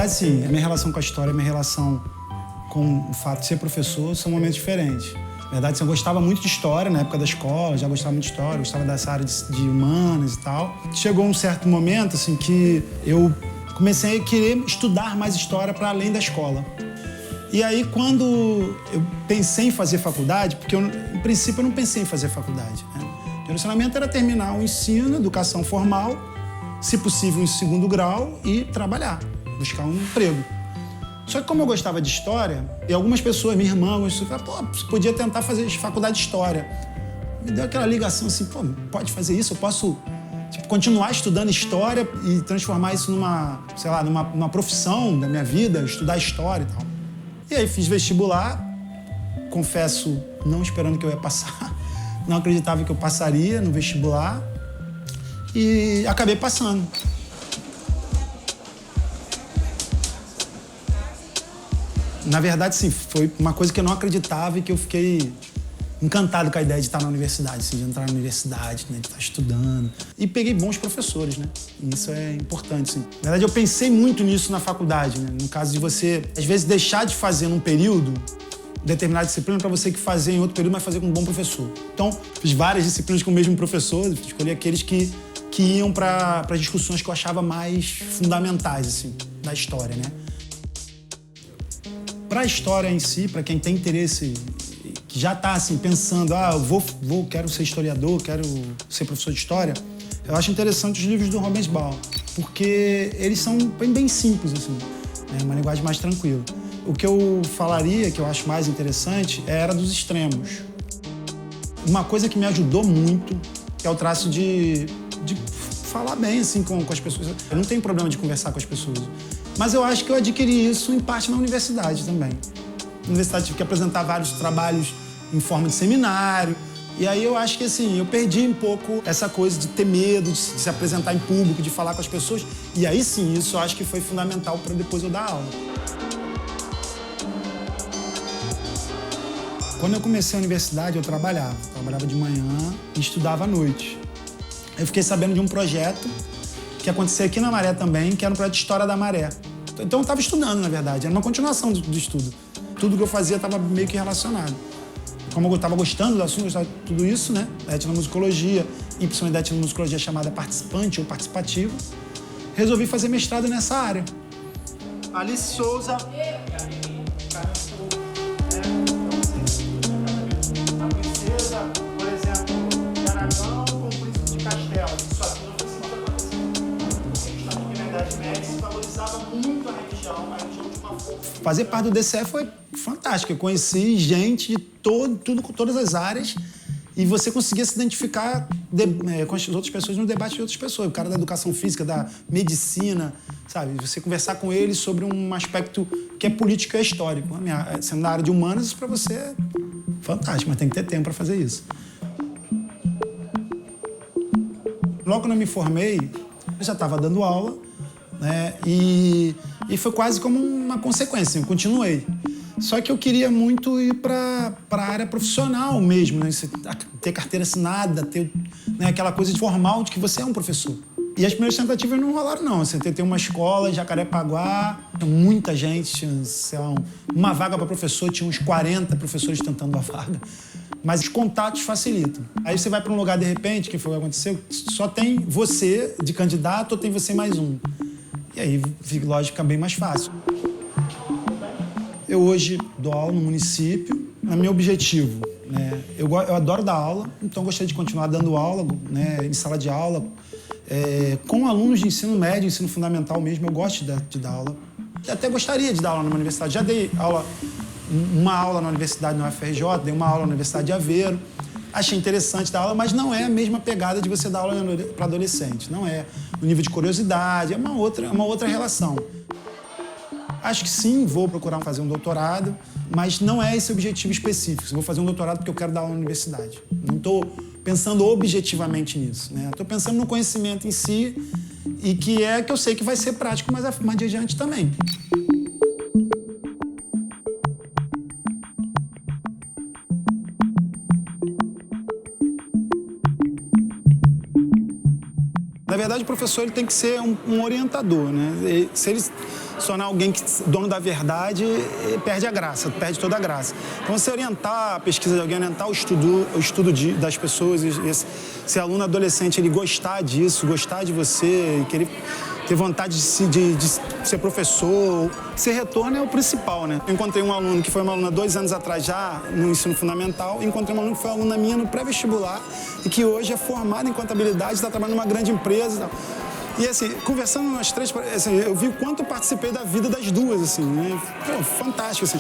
verdade, sim. A minha relação com a história, a minha relação com o fato de ser professor são momentos diferentes. Na verdade, eu gostava muito de história na época da escola, já gostava muito de história, gostava dessa área de humanas e tal. Chegou um certo momento, assim, que eu comecei a querer estudar mais história para além da escola. E aí, quando eu pensei em fazer faculdade, porque em princípio eu não pensei em fazer faculdade, né? O direcionamento era terminar o ensino, educação formal, se possível em segundo grau e trabalhar, buscar um emprego. Só que como eu gostava de história, e algumas pessoas, minha irmã, falaram, pô, você podia tentar fazer faculdade de história. Me deu aquela ligação assim, pô, pode fazer isso? Eu posso continuar estudando história e transformar isso numa profissão da minha vida, estudar história e tal. E aí fiz vestibular, confesso, não esperando que eu ia passar, não acreditava que eu passaria no vestibular e acabei passando. Na verdade, sim, foi uma coisa que eu não acreditava e que eu fiquei encantado com a ideia de estar na universidade, assim, de entrar na universidade, né, de estar estudando. E peguei bons professores, né? E isso é importante, sim. Na verdade, eu pensei muito nisso na faculdade, né? No caso de você, às vezes, deixar de fazer num período determinada disciplina para você que fazer em outro período, mas fazer com um bom professor. Então, fiz várias disciplinas com o mesmo professor, escolhi aqueles que iam para as discussões que eu achava mais fundamentais, assim, da história, né? Para a história em si, para quem tem interesse, que já está assim, pensando, quero ser historiador, quero ser professor de história, eu acho interessante os livros do Hobsbawm, porque eles são bem simples, assim, né? Uma linguagem mais tranquila. O que eu falaria, que eu acho mais interessante, é a Era dos Extremos. Uma coisa que me ajudou muito é o traço de falar bem assim, com as pessoas. Eu não tenho problema de conversar com as pessoas. Mas eu acho que eu adquiri isso, em parte, na universidade também. Na universidade tive que apresentar vários trabalhos em forma de seminário. E aí eu acho que, assim, eu perdi um pouco essa coisa de ter medo, de se apresentar em público, de falar com as pessoas. E aí, sim, isso eu acho que foi fundamental para depois eu dar aula. Quando eu comecei a universidade, eu trabalhava. Trabalhava de manhã e estudava à noite. Eu fiquei sabendo de um projeto que acontecia aqui na Maré também, que era um projeto de História da Maré. Então eu estava estudando, na verdade, era uma continuação do estudo. Tudo que eu fazia estava meio que relacionado. Como eu estava gostando do assunto, gostava de tudo isso, né? Da etnomusicologia, e principalmente da etnomusicologia chamada participante ou participativa, resolvi fazer mestrado nessa área. Alice Souza. A princesa, por exemplo, de Aragão com o príncipe de Castelo. Isso aqui não foi assim que aconteceu. Porque na Idade Média se valorizava muito a religião de uma forma. Fazer parte do DCE foi fantástico. Eu conheci gente de todas as áreas e você conseguia se identificar com as outras pessoas no debate de outras pessoas. O cara da educação física, da medicina, sabe? Você conversar com ele sobre um aspecto que é político e histórico. Sendo da área de humanas, isso para você é fantástico, mas tem que ter tempo para fazer isso. Logo quando eu me formei, eu já estava dando aula, né? E foi quase como uma consequência, eu continuei. Só que eu queria muito ir para a área profissional mesmo, né? Ter carteira assinada, ter, né, aquela coisa formal de que você é um professor. E as primeiras tentativas não rolaram, não. Você tem uma escola em Jacarepaguá, muita gente, tinha, sei lá, uma vaga para professor, tinha uns 40 professores tentando a vaga. Mas os contatos facilitam. Aí você vai para um lugar, de repente, que foi o que aconteceu, só tem você de candidato ou tem você mais um. E aí, lógico, fica bem mais fácil. Eu hoje dou aula no município, é meu objetivo, né? Eu adoro dar aula, então gostaria de continuar dando aula, né, em sala de aula, com alunos de ensino médio, ensino fundamental mesmo, eu gosto de dar aula. Eu até gostaria de dar aula numa universidade, já dei uma aula na universidade na UFRJ, dei uma aula na Universidade de Aveiro, achei interessante dar aula, mas não é a mesma pegada de você dar aula para adolescente, não é. O nível de curiosidade é uma outra relação. Acho que sim, vou procurar fazer um doutorado, mas não é esse o objetivo específico. Eu vou fazer um doutorado porque eu quero dar aula na universidade. Não estou pensando objetivamente nisso, né? Estou pensando no conhecimento em si e que eu sei que vai ser prático, mas mais adiante também. Na verdade, o professor ele tem que ser um orientador, né? Se ele se tornar alguém dono da verdade, perde a graça, perde toda a graça. Então, você orientar a pesquisa de alguém, orientar o estudo das pessoas, esse aluno adolescente ele gostar disso, gostar de você, querer ter vontade de ser professor, ser retorno é o principal, né? Eu encontrei um aluno que foi uma aluna 2 anos atrás já no ensino fundamental, e encontrei uma aluna que foi aluna minha no pré-vestibular e que hoje é formada em contabilidade, está trabalhando numa grande empresa e tal. E assim, conversando nós três, assim, eu vi o quanto eu participei da vida das duas, assim, né? Pô, fantástico, assim.